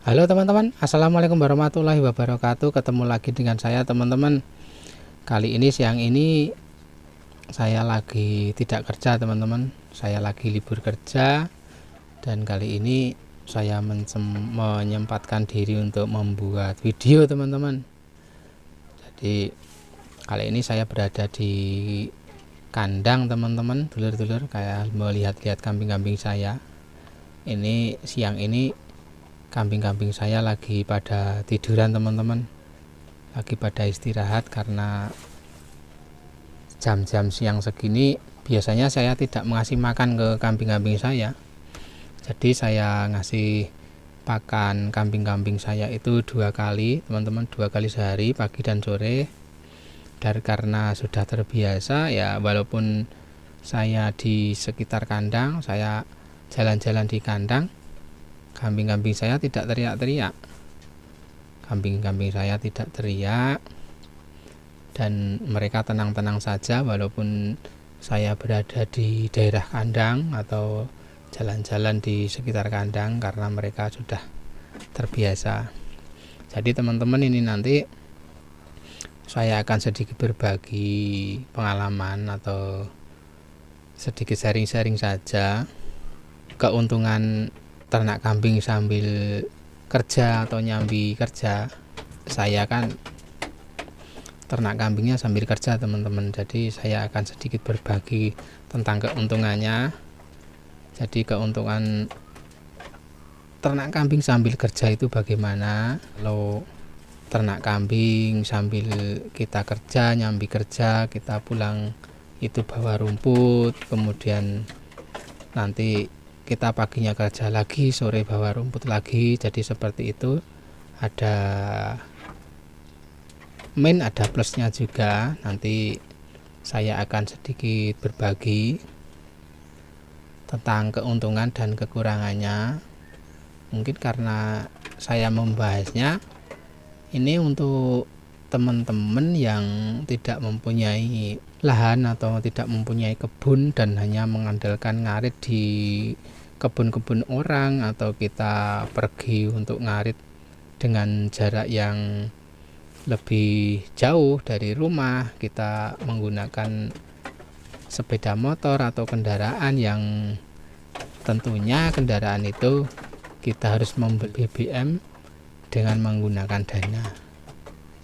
Halo teman-teman, assalamualaikum warahmatullahi wabarakatuh. Ketemu lagi dengan saya teman-teman. Kali ini siang ini saya lagi tidak kerja teman-teman. Saya lagi libur kerja. Dan kali ini saya menyempatkan diri untuk membuat video teman-teman. Jadi kali ini saya berada di kandang teman-teman, dulur-dulur, kayak melihat-lihat kambing-kambing saya. Ini siang ini kambing-kambing saya lagi pada tiduran teman-teman, lagi pada istirahat karena jam-jam siang segini biasanya saya tidak mengasih makan ke kambing-kambing saya. Jadi saya ngasih pakan kambing-kambing saya itu 2 kali teman-teman, 2 kali sehari, pagi dan sore. Dan karena sudah terbiasa ya, walaupun saya di sekitar kandang, saya jalan-jalan di kandang, kambing-kambing saya tidak teriak-teriak. Kambing-kambing saya tidak teriak dan mereka tenang-tenang saja walaupun saya berada di daerah kandang atau jalan-jalan di sekitar kandang karena mereka sudah terbiasa. Jadi teman-teman, ini nanti saya akan sedikit berbagi pengalaman atau sedikit sharing-sharing saja keuntungan ternak kambing sambil kerja atau nyambi kerja. Saya kan ternak kambingnya sambil kerja teman-teman, jadi saya akan sedikit berbagi tentang keuntungannya. Jadi keuntungan ternak kambing sambil kerja itu bagaimana. Kalau ternak kambing sambil kita kerja, nyambi kerja, kita pulang itu bawa rumput, kemudian nanti kita paginya kerja lagi, sore bawa rumput lagi. Jadi seperti itu, ada ada plusnya juga. Nanti saya akan sedikit berbagi tentang keuntungan dan kekurangannya. Mungkin karena saya membahasnya ini untuk teman-teman yang tidak mempunyai lahan atau tidak mempunyai kebun dan hanya mengandalkan ngarit di kebun-kebun orang, atau kita pergi untuk ngarit dengan jarak yang lebih jauh dari rumah, kita menggunakan sepeda motor atau kendaraan yang tentunya kendaraan itu kita harus membeli BBM dengan menggunakan dana.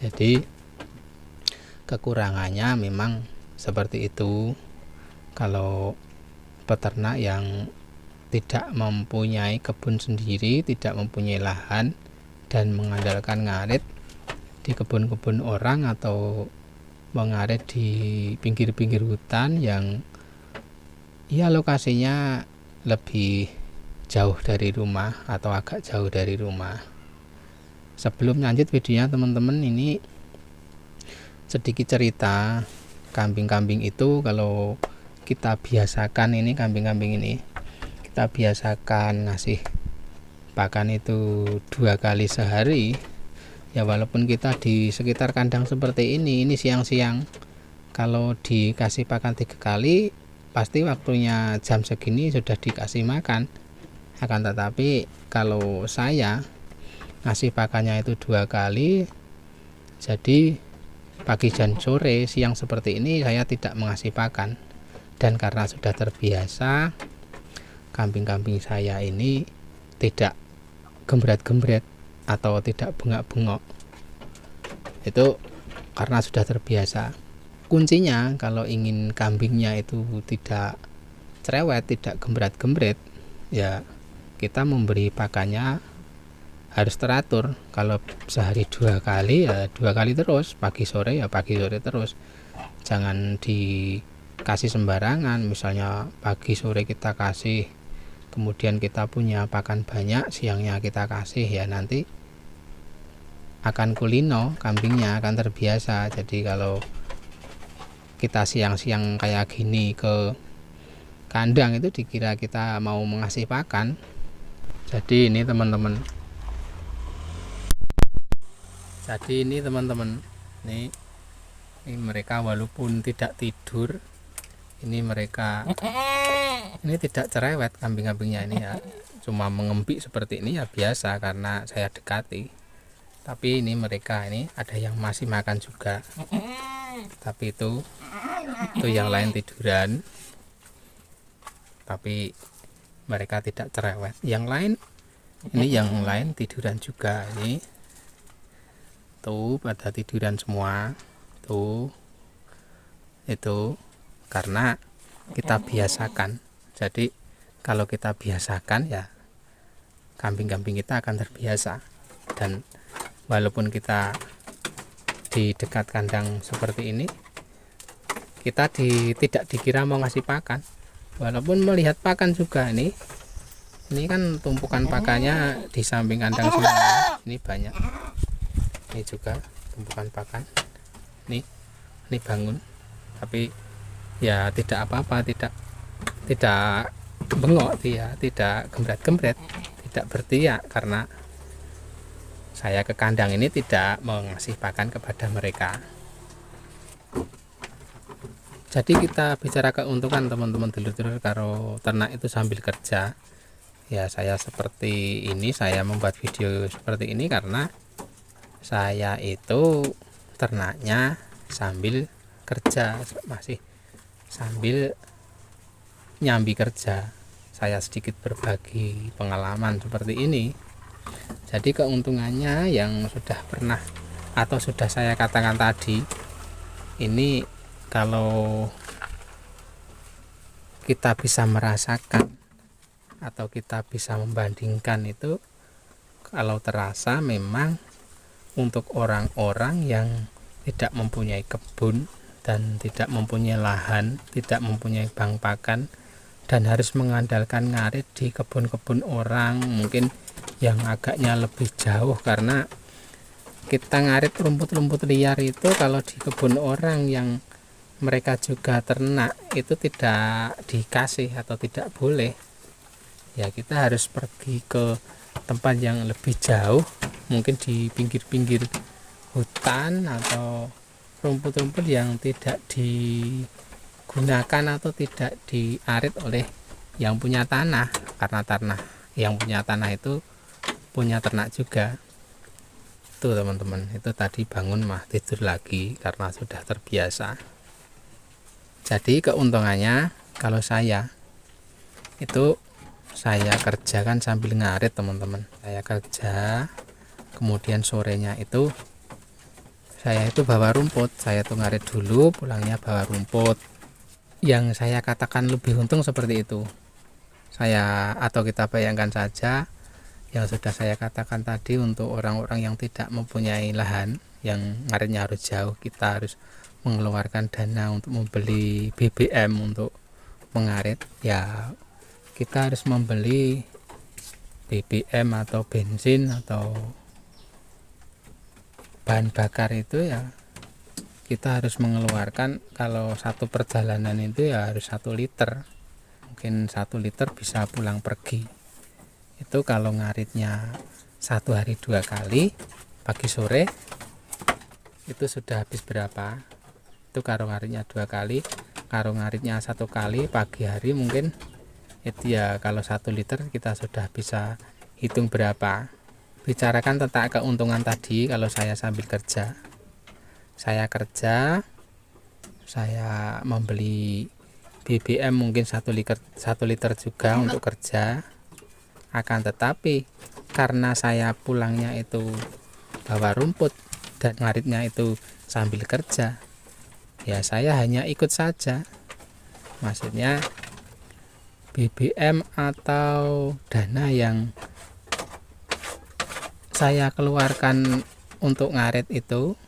Jadi kekurangannya memang seperti itu. Kalau peternak yang tidak mempunyai kebun sendiri, tidak mempunyai lahan dan mengandalkan ngarit di kebun-kebun orang atau mengarit di pinggir-pinggir hutan yang ya lokasinya lebih jauh dari rumah atau agak jauh dari rumah. Sebelum lanjut videonya teman-teman, ini sedikit cerita. Kambing-kambing itu kalau kita biasakan, ini kambing-kambing ini kita biasakan ngasih pakan itu 2 kali sehari ya, walaupun kita di sekitar kandang seperti ini siang-siang, kalau dikasih pakan 3 kali pasti waktunya jam segini sudah dikasih makan. Akan tetapi kalau saya ngasih pakannya itu 2 kali, jadi pagi dan sore, siang seperti ini saya tidak mengasih pakan. Dan karena sudah terbiasa, kambing-kambing saya ini tidak gembret-gembret atau tidak bengak-bengok. Itu karena sudah terbiasa. Kuncinya kalau ingin kambingnya itu tidak cerewet, tidak gembret-gembret, ya kita memberi pakannya harus teratur. Kalau sehari 2 kali ya 2 kali terus, pagi sore ya pagi sore terus. Jangan dikasih sembarangan, misalnya pagi sore kita kasih, kemudian kita punya pakan banyak, siangnya kita kasih, ya nanti akan kulino, kambingnya akan terbiasa. Jadi kalau kita siang-siang kayak gini ke kandang itu dikira kita mau mengasih pakan. Jadi ini teman-teman, ini mereka walaupun tidak tidur, ini mereka ini tidak cerewet kambing-kambingnya ini ya. cuma mengembik seperti ini ya biasa karena saya dekati. Tapi ini mereka ini ada yang masih makan juga, tapi itu yang lain tiduran, tapi mereka tidak cerewet. Yang lain tiduran juga. Ini tuh pada tiduran semua tuh, itu karena kita biasakan. Jadi kalau kita biasakan ya kambing-kambing kita akan terbiasa. Dan walaupun kita di dekat kandang seperti ini, kita tidak dikira mau ngasih pakan, walaupun melihat pakan juga. Ini kan tumpukan pakannya di samping kandang semua. Ini banyak, ini juga tumpukan pakan. Ini bangun, tapi ya tidak apa-apa, tidak bengok dia, tidak gembret-gembret, tidak berteriak, karena saya ke kandang ini tidak mengasih pakan kepada mereka. Jadi kita bicara keuntungan teman-teman dulur-dulur kalau ternak itu sambil kerja. Ya saya seperti ini, saya membuat video seperti ini karena saya itu ternaknya sambil kerja, masih sambil nyambi kerja. Saya sedikit berbagi pengalaman seperti ini. Jadi keuntungannya yang sudah pernah atau sudah saya katakan tadi, ini kalau kita bisa merasakan atau kita bisa membandingkan itu, kalau terasa memang untuk orang-orang yang tidak mempunyai kebun dan tidak mempunyai lahan, tidak mempunyai bank pakan, dan harus mengandalkan ngarit di kebun-kebun orang, mungkin yang agaknya lebih jauh, karena kita ngarit rumput-rumput liar itu kalau di kebun orang yang mereka juga ternak itu tidak dikasih atau tidak boleh. Ya kita harus pergi ke tempat yang lebih jauh, mungkin di pinggir-pinggir hutan atau rumput-rumput yang tidak digunakan atau tidak diarit oleh yang punya tanah, karena yang punya tanah itu punya ternak juga. Tuh teman-teman, itu tadi bangun mah tidur lagi karena sudah terbiasa. Jadi keuntungannya kalau saya itu, saya kerjakan sambil ngarit teman-teman. Saya kerja, kemudian sorenya itu saya itu bawa rumput. Saya tuh ngarit dulu, pulangnya bawa rumput. Yang saya katakan lebih untung seperti itu. Atau kita bayangkan saja yang sudah saya katakan tadi, untuk orang-orang yang tidak mempunyai lahan, yang ngaritnya harus jauh, kita harus mengeluarkan dana untuk membeli BBM untuk mengarit. Ya kita harus membeli BBM atau bensin atau bahan bakar itu, ya kita harus mengeluarkan, kalau satu perjalanan itu ya harus 1 liter, mungkin 1 liter bisa pulang pergi. Itu kalau ngaritnya 1 hari 2 kali, pagi sore, itu sudah habis berapa. Itu kalau ngaritnya 2 kali, kalau ngaritnya 1 kali pagi hari, mungkin itu ya kalau 1 liter kita sudah bisa hitung berapa. Bicarakan tentang keuntungan tadi. Kalau saya sambil kerja, saya membeli BBM mungkin 1 liter juga untuk kerja. Akan tetapi karena saya pulangnya itu bawa rumput dan ngaritnya itu sambil kerja, ya saya hanya ikut saja. Maksudnya BBM atau dana yang saya keluarkan untuk ngarit itu,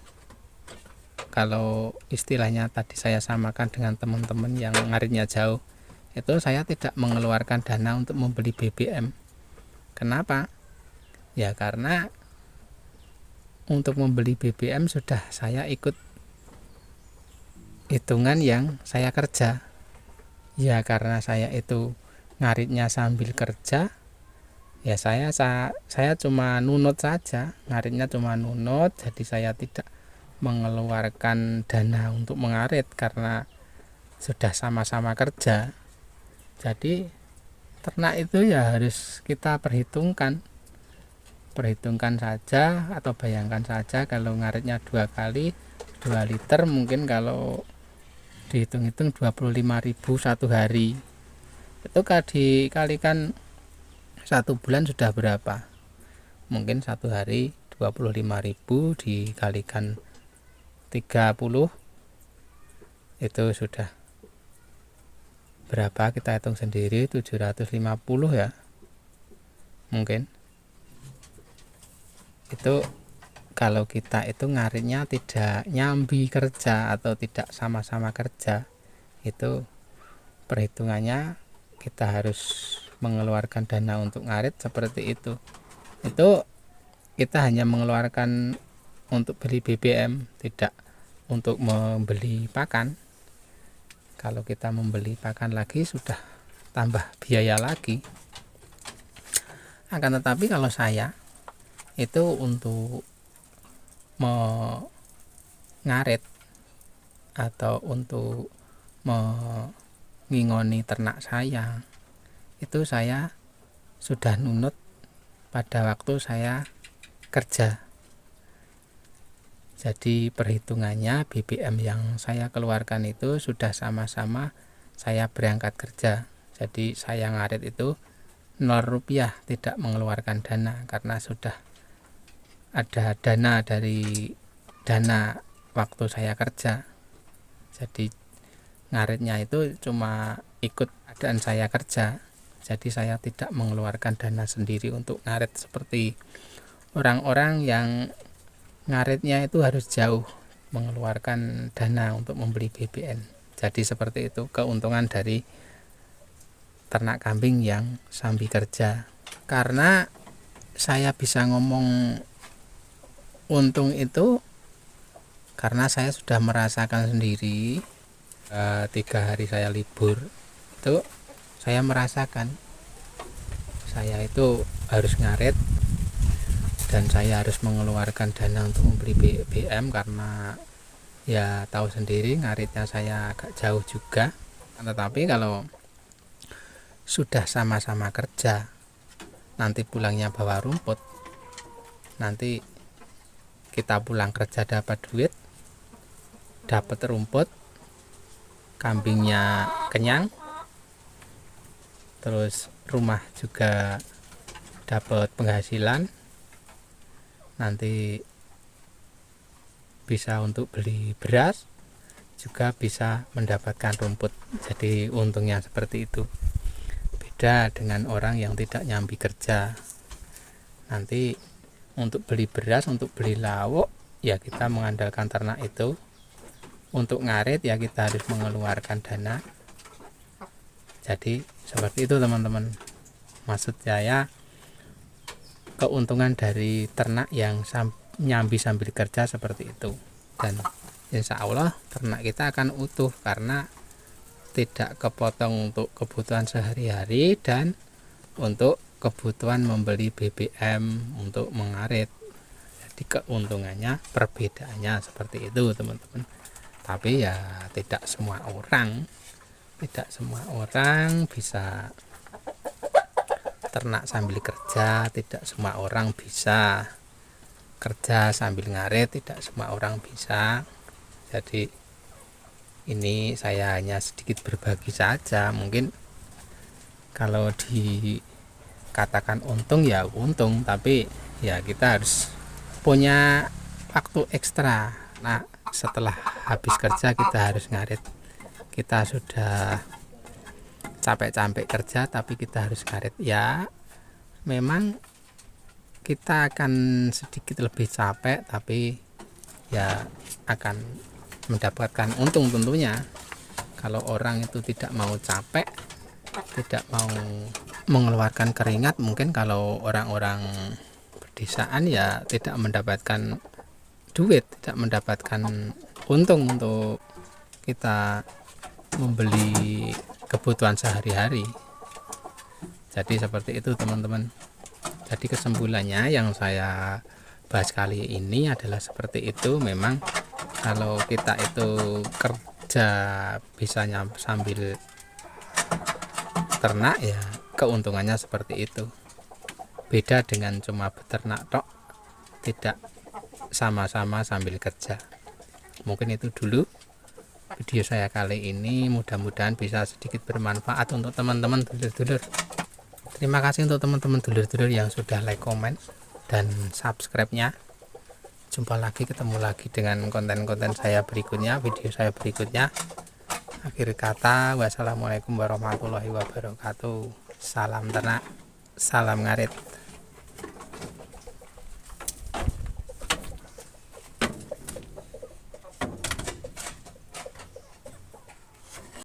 kalau istilahnya tadi saya samakan dengan teman-teman yang ngaritnya jauh, itu saya tidak mengeluarkan dana untuk membeli BBM. Kenapa? Ya karena untuk membeli BBM sudah saya ikut hitungan yang saya kerja. Ya karena saya itu ngaritnya sambil kerja, ya saya cuma nunut saja, ngaritnya cuma nunut, jadi saya tidak mengeluarkan dana untuk mengarit karena sudah sama-sama kerja. Jadi ternak itu ya harus kita perhitungkan saja, atau bayangkan saja kalau ngaritnya 2 kali 2 liter, mungkin kalau dihitung-hitung 25.000 satu hari, itu dikalikan 1 bulan sudah berapa? Mungkin satu hari 25.000 dikalikan 30, itu sudah berapa? Kita hitung sendiri, 750 ya mungkin. Itu kalau kita itu ngaritnya tidak nyambi kerja atau tidak sama-sama kerja, itu perhitungannya kita harus mengeluarkan dana untuk ngarit seperti itu kita hanya mengeluarkan untuk beli BBM, tidak untuk membeli pakan. Kalau kita membeli pakan lagi sudah tambah biaya lagi. Akan tetapi kalau saya itu untuk mengarit atau untuk mengingoni ternak saya, itu saya sudah nunut pada waktu saya kerja. Jadi perhitungannya BBM yang saya keluarkan itu sudah sama-sama saya berangkat kerja. Jadi saya ngarit itu 0 rupiah, tidak mengeluarkan dana, karena sudah ada dana dari dana waktu saya kerja. Jadi ngaritnya itu cuma ikut keadaan saya kerja. Jadi saya tidak mengeluarkan dana sendiri untuk ngarit seperti orang-orang yang ngaritnya itu harus jauh mengeluarkan dana untuk membeli BBM. Jadi seperti itu keuntungan dari ternak kambing yang sambil kerja. Karena saya bisa ngomong untung itu karena saya sudah merasakan sendiri. 3 hari saya libur itu saya merasakan saya itu harus ngarit dan saya harus mengeluarkan dana untuk membeli BBM, karena ya tahu sendiri ngaritnya saya agak jauh juga. Tetapi kalau sudah sama-sama kerja, nanti pulangnya bawa rumput, nanti kita pulang kerja dapat duit, dapat rumput, kambingnya kenyang, terus rumah juga dapat penghasilan, nanti bisa untuk beli beras, juga bisa mendapatkan rumput. Jadi untungnya seperti itu. Beda dengan orang yang tidak nyambi kerja. Nanti untuk beli beras, untuk beli lauk, ya kita mengandalkan ternak itu. Untuk ngarit ya kita harus mengeluarkan dana. Jadi seperti itu teman-teman. Maksud saya keuntungan dari ternak yang nyambi sambil kerja seperti itu. Dan insya Allah ternak kita akan utuh karena tidak kepotong untuk kebutuhan sehari-hari dan untuk kebutuhan membeli BBM untuk mengarit. Jadi keuntungannya, perbedaannya seperti itu teman-teman. Tapi ya tidak semua orang bisa ternak sambil kerja, tidak semua orang bisa kerja sambil ngarit, tidak semua orang bisa. Jadi ini saya hanya sedikit berbagi saja. Mungkin kalau dikatakan untung ya untung, tapi ya kita harus punya waktu ekstra. Nah, setelah habis kerja kita harus ngarit. Kita sudah capek-capek kerja tapi kita harus ngarit. Ya memang kita akan sedikit lebih capek, tapi ya akan mendapatkan untung tentunya. Kalau orang itu tidak mau capek, tidak mau mengeluarkan keringat, mungkin kalau orang-orang pedesaan ya tidak mendapatkan duit, tidak mendapatkan untung untuk kita membeli kebutuhan sehari-hari. Jadi seperti itu teman-teman. Jadi kesimpulannya yang saya bahas kali ini adalah seperti itu. Memang kalau kita itu kerja bisanya sambil ternak ya keuntungannya seperti itu. Beda dengan cuma beternak tok, tidak sama-sama sambil kerja. Mungkin itu dulu video saya kali ini, mudah-mudahan bisa sedikit bermanfaat untuk teman-teman dulur-dulur. Terima kasih untuk teman-teman dulur-dulur yang sudah like, komen, dan subscribe-nya. Jumpa lagi, ketemu lagi dengan konten-konten saya berikutnya, video saya berikutnya. Akhir kata, wassalamualaikum warahmatullahi wabarakatuh. Salam ternak, salam ngarit.